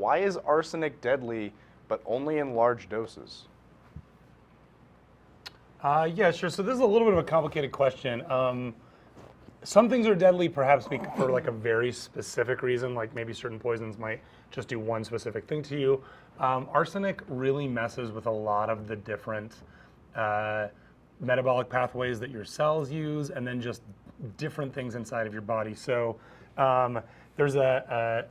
why is arsenic deadly, but only in large doses? Yeah, sure. So this is a little bit of a complicated question. Some things are deadly perhaps for like a very specific reason, like maybe certain poisons might just do one specific thing to you. Arsenic really messes with a lot of the different metabolic pathways that your cells use, and then just different things inside of your body. So there's a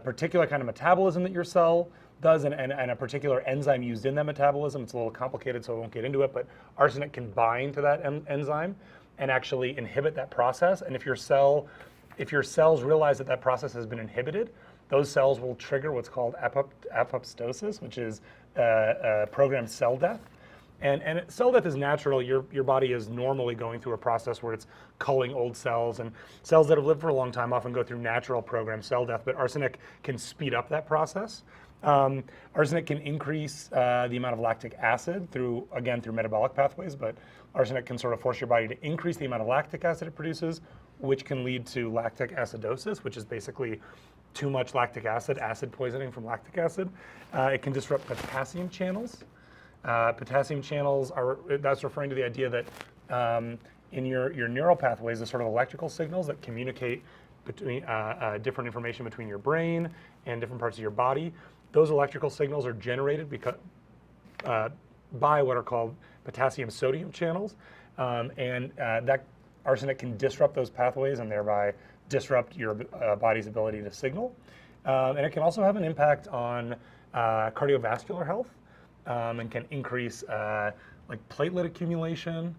particular kind of metabolism that your cell does, and a particular enzyme used in that metabolism. It's a little complicated, so I won't get into it, but arsenic can bind to that enzyme and actually inhibit that process. And if your cells realize that that process has been inhibited, those cells will trigger what's called apoptosis, which is programmed cell death. And cell death is natural. Your body is normally going through a process where it's culling old cells, and cells that have lived for a long time often go through natural programmed cell death, but arsenic can speed up that process. Arsenic can increase the amount of lactic acid through metabolic pathways, but arsenic can sort of force your body to increase the amount of lactic acid it produces, which can lead to lactic acidosis, which is basically too much lactic acid poisoning from lactic acid. It can disrupt potassium channels. Potassium channels that's referring to the idea that in your neural pathways, the sort of electrical signals that communicate between different information between your brain and different parts of your body. Those electrical signals are generated by what are called potassium-sodium channels, and that arsenic can disrupt those pathways and thereby disrupt your body's ability to signal. And it can also have an impact on cardiovascular health, and can increase like platelet accumulation,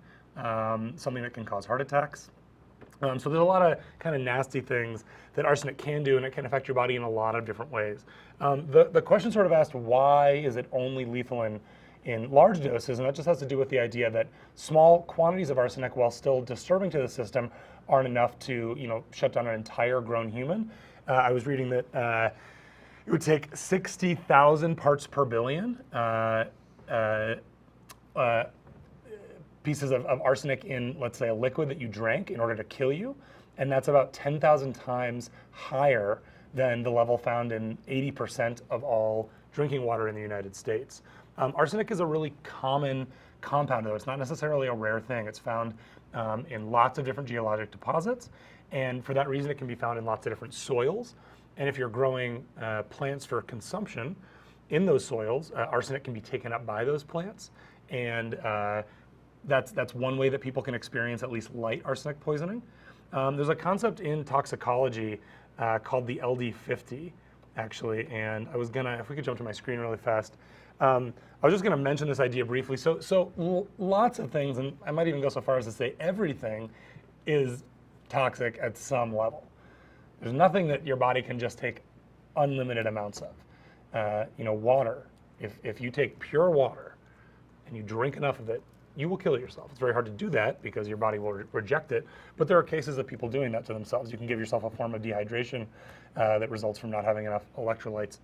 something that can cause heart attacks. So there's a lot of kind of nasty things that arsenic can do, and it can affect your body in a lot of different ways. The question sort of asked, why is it only lethal in large doses? And that just has to do with the idea that small quantities of arsenic, while still disturbing to the system, aren't enough to shut down an entire grown human. I was reading that it would take 60,000 parts per billion pieces of arsenic in, let's say, a liquid that you drank in order to kill you. And that's about 10,000 times higher than the level found in 80% of all drinking water in the United States. Arsenic is a really common compound, though. It's not necessarily a rare thing. It's found in lots of different geologic deposits. And for that reason, it can be found in lots of different soils. And if you're growing plants for consumption in those soils, arsenic can be taken up by those plants. And that's one way that people can experience at least light arsenic poisoning. There's a concept in toxicology called the LD50, actually. And I was gonna, if we could jump to my screen really fast, I was just gonna mention this idea briefly. So lots of things, and I might even go so far as to say everything is toxic at some level. There's nothing that your body can just take unlimited amounts of. Water, if you take pure water and you drink enough of it, you will kill yourself. It's very hard to do that because your body will reject it, but there are cases of people doing that to themselves. You can give yourself a form of dehydration that results from not having enough electrolytes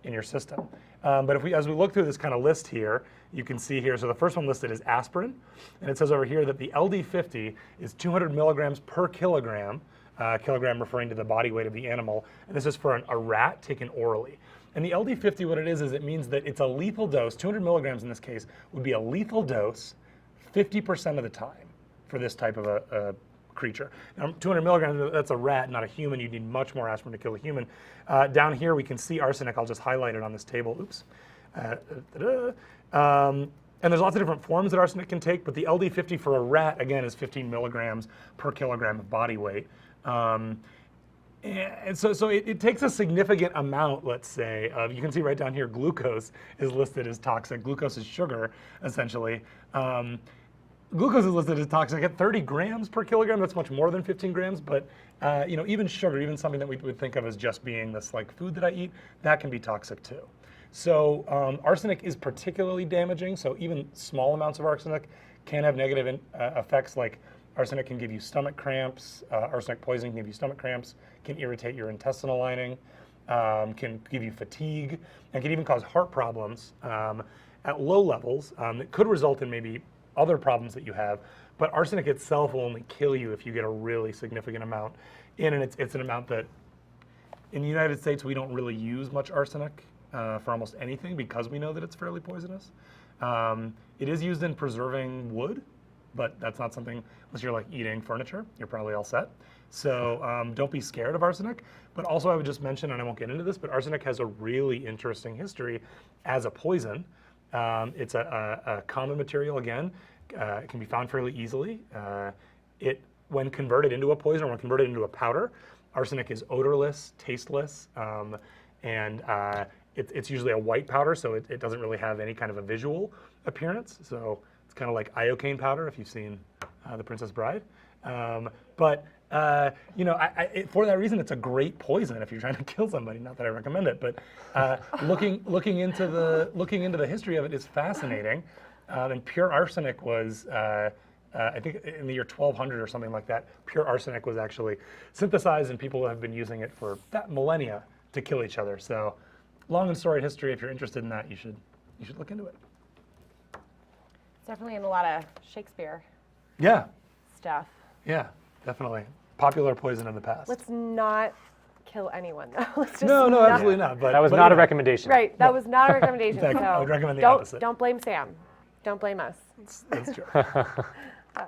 in your system. But as we look through this kind of list here, you can see here, so the first one listed is aspirin, and it says over here that the LD50 is 200 milligrams per kilogram, kilogram referring to the body weight of the animal, and this is for a rat taken orally. And the LD50, what it is it means that it's a lethal dose. 200 milligrams in this case would be a lethal dose 50% of the time for this type of a creature. Now, 200 milligrams, that's a rat, not a human. You need much more aspirin to kill a human. Down here, we can see arsenic. I'll just highlight it on this table. Oops. And there's lots of different forms that arsenic can take, but the LD50 for a rat, again, is 15 milligrams per kilogram of body weight. And so it takes a significant amount, let's say, of, you can see right down here, glucose is listed as toxic. Glucose is sugar, essentially. Glucose is listed as toxic at 30 grams per kilogram. That's much more than 15 grams, but even sugar, even something that we would think of as just being this like food that I eat, that can be toxic too. So arsenic is particularly damaging. So even small amounts of arsenic can have negative effects, like arsenic can give you stomach cramps, arsenic poisoning can give you stomach cramps, can irritate your intestinal lining, can give you fatigue, and can even cause heart problems at low levels. It could result in maybe other problems that you have, but arsenic itself will only kill you if you get a really significant amount in, and it's an amount that In the United States, we don't really use much arsenic for almost anything because we know that it's fairly poisonous. It is used in preserving wood, but that's not something, unless you're like eating furniture, you're probably all set. So don't be scared of arsenic. But also I would just mention, and I won't get into this, but arsenic has a really interesting history as a poison. It's a common material, again. It can be found fairly easily. When converted into a poison or when converted into a powder, arsenic is odorless, tasteless, and it's usually a white powder, so it doesn't really have any kind of a visual appearance. So it's kind of like iocane powder if you've seen The Princess Bride. For that reason, it's a great poison if you're trying to kill somebody. Not that I recommend it, but looking into the history of it is fascinating. And pure arsenic was, I think, in the year 1200 or something like that. Pure arsenic was actually synthesized, and people have been using it for millennia to kill each other. So, long and storied history. If you're interested in that, you should look into it. It's definitely in a lot of Shakespeare. Yeah. Stuff. Yeah, definitely. Popular poison in the past. Let's not kill anyone, though. Let's just No, not. absolutely not. But That was not a recommendation. Right, that was not a recommendation. Exactly. So I would recommend the don't, opposite. Don't blame Sam. Don't blame us. That's true.